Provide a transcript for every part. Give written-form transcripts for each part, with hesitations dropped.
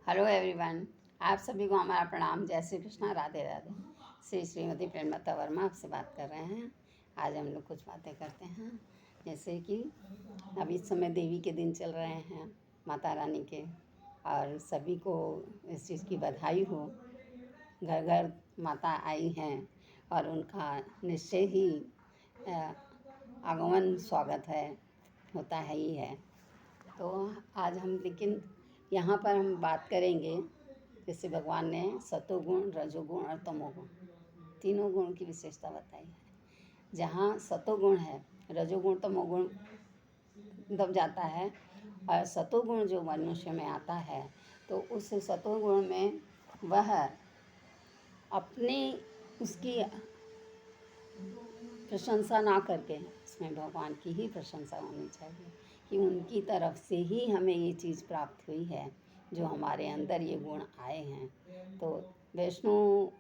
Hello everyone, आप सभी को हमारा प्रणाम। जय श्री कृष्णा, राधे राधे। श्री श्रीमती प्रेमलता वर्मा आपसे बात कर रहे हैं। आज हम लोग कुछ बातें करते हैं, जैसे कि अभी इस समय देवी के दिन चल रहे हैं, माता रानी के, और सभी को इस चीज़ की बधाई हो। घर घर माता आई हैं और उनका निश्चय ही आगमन स्वागत है, होता है ही है। तो आज हम लेकिन यहाँ पर हम बात करेंगे, जैसे भगवान ने सतोगुण, रजोगुण और तमोगुण तीनों गुण की विशेषता बताई है। जहाँ सतोगुण है, रजोगुण तमोगुण दब जाता है, और सतोगुण जो मनुष्य में आता है तो उस सतोगुण में वह अपनी उसकी प्रशंसा ना करके उसमें भगवान की ही प्रशंसा होनी चाहिए कि उनकी तरफ से ही हमें ये चीज़ प्राप्त हुई है, जो हमारे अंदर ये गुण आए हैं। तो वैष्णव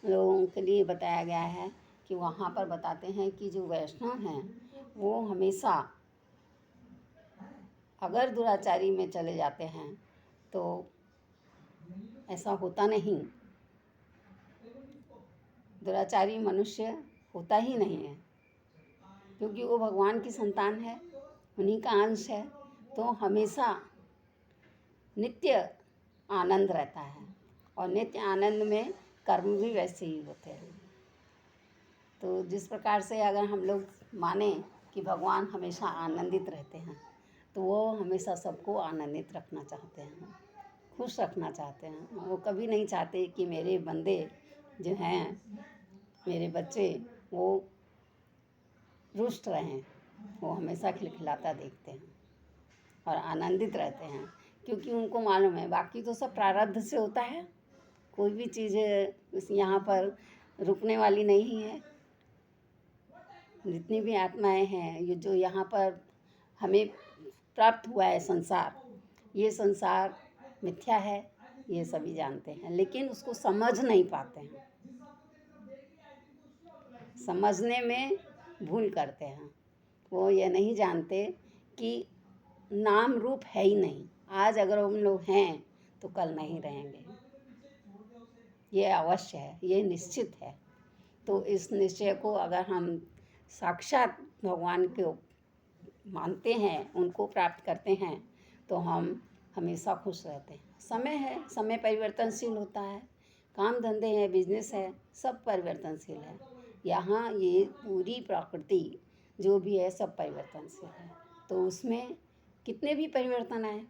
लोगों के लिए बताया गया है कि वहाँ पर बताते हैं कि जो वैष्णव हैं वो हमेशा अगर दुराचारी में चले जाते हैं तो ऐसा होता नहीं, दुराचारी मनुष्य होता ही नहीं है, क्योंकि वो भगवान की संतान है, उन्हीं का अंश है। तो हमेशा नित्य आनंद रहता है, और नित्य आनंद में कर्म भी वैसे ही होते हैं। तो जिस प्रकार से अगर हम लोग माने कि भगवान हमेशा आनंदित रहते हैं, तो वो हमेशा सबको आनंदित रखना चाहते हैं, खुश रखना चाहते हैं। वो कभी नहीं चाहते कि मेरे बंदे जो हैं, मेरे बच्चे, वो रुष्ट रहें। वो हमेशा खिलखिलाता देखते हैं और आनंदित रहते हैं, क्योंकि उनको मालूम है बाकी तो सब प्रारब्ध से होता है। कोई भी चीज़ यहाँ पर रुकने वाली नहीं है। जितनी भी आत्माएं हैं, ये जो यहाँ पर हमें प्राप्त हुआ है संसार, ये संसार मिथ्या है, ये सभी जानते हैं, लेकिन उसको समझ नहीं पाते हैं। समझने में भूल करते हैं। वो ये नहीं जानते कि नाम रूप है ही नहीं। आज अगर हम लोग हैं तो कल नहीं रहेंगे, ये अवश्य है, ये निश्चित है। तो इस निश्चय को अगर हम साक्षात भगवान को मानते हैं, उनको प्राप्त करते हैं, तो हम हमेशा खुश रहते हैं। समय है, समय परिवर्तनशील होता है, काम धंधे हैं, बिजनेस है, सब परिवर्तनशील है। यहाँ ये पूरी प्रकृति जो भी है सब परिवर्तनशील है। तो उसमें कितने भी परिवर्तन आए,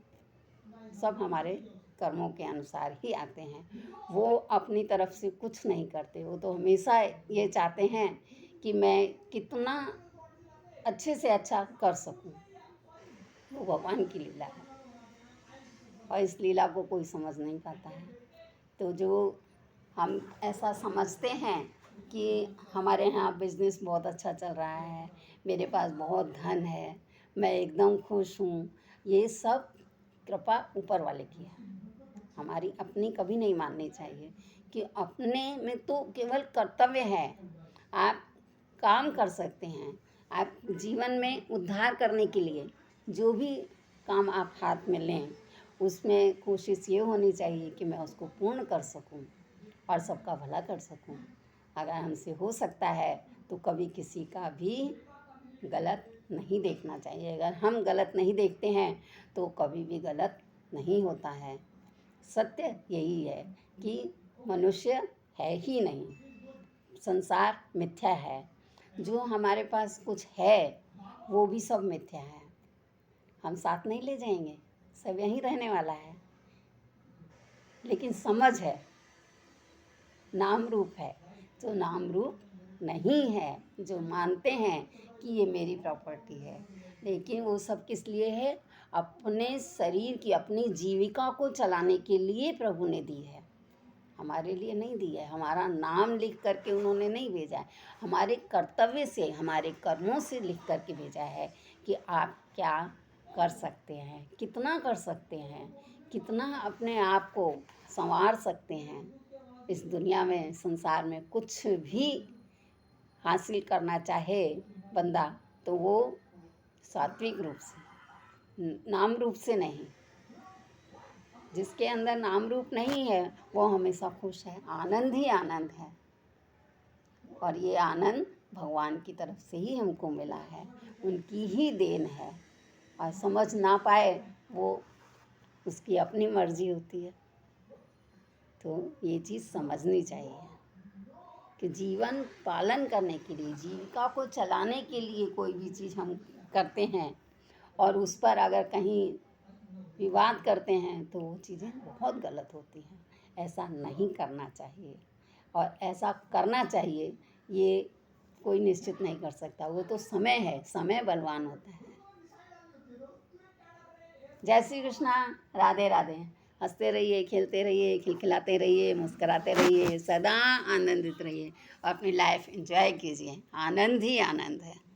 सब हमारे कर्मों के अनुसार ही आते हैं। वो अपनी तरफ से कुछ नहीं करते। वो तो हमेशा ये चाहते हैं कि मैं कितना अच्छे से अच्छा कर सकूं। वो भगवान की लीला है, और इस लीला को कोई समझ नहीं पाता है। तो जो हम ऐसा समझते हैं कि हमारे यहाँ बिजनेस बहुत अच्छा चल रहा है, मेरे पास बहुत धन है, मैं एकदम खुश हूँ, ये सब कृपा ऊपर वाले की है। हमारी अपनी कभी नहीं माननी चाहिए कि अपने में तो केवल कर्तव्य है। आप काम कर सकते हैं, आप जीवन में उद्धार करने के लिए जो भी काम आप हाथ में लें, उसमें कोशिश ये होनी चाहिए कि मैं उसको पूर्ण कर सकूं और सबका भला कर सकूं। अगर हमसे हो सकता है तो कभी किसी का भी गलत नहीं देखना चाहिए। अगर हम गलत नहीं देखते हैं तो कभी भी गलत नहीं होता है। सत्य यही है कि मनुष्य है ही नहीं, संसार मिथ्या है। जो हमारे पास कुछ है वो भी सब मिथ्या है। हम साथ नहीं ले जाएंगे, सब यहीं रहने वाला है। लेकिन समझ है, नाम रूप है। जो नाम रूप नहीं है, जो मानते हैं कि ये मेरी प्रॉपर्टी है, लेकिन वो सब किस लिए है? अपने शरीर की, अपनी जीविका को चलाने के लिए प्रभु ने दी है, हमारे लिए नहीं दी है। हमारा नाम लिख करके उन्होंने नहीं भेजा है, हमारे कर्तव्य से, हमारे कर्मों से लिख करके भेजा है कि आप क्या कर सकते हैं, कितना कर सकते हैं, कितना अपने आप को संवार सकते हैं। इस दुनिया में, संसार में कुछ भी हासिल करना चाहे बंदा, तो वो सात्विक रूप से, नाम रूप से नहीं, जिसके अंदर नाम रूप नहीं है वो हमेशा खुश है, आनंद ही आनंद है। और ये आनंद भगवान की तरफ से ही हमको मिला है, उनकी ही देन है। और समझ ना पाए वो उसकी अपनी मर्जी होती है। तो ये चीज़ समझनी चाहिए कि जीवन पालन करने के लिए, जीविका को चलाने के लिए कोई भी चीज़ हम करते हैं और उस पर अगर कहीं विवाद करते हैं तो वो चीज़ें बहुत गलत होती हैं। ऐसा नहीं करना चाहिए, और ऐसा करना चाहिए ये कोई निश्चित नहीं कर सकता। वो तो समय है, समय बलवान होता है। जय श्री कृष्णा। राधे राधे। हंसते रहिए, खेलते रहिए, खिलखिलाते रहिए, मुस्कुराते रहिए, सदा आनंदित रहिए और अपनी लाइफ एंजॉय कीजिए। आनंद ही आनंद है।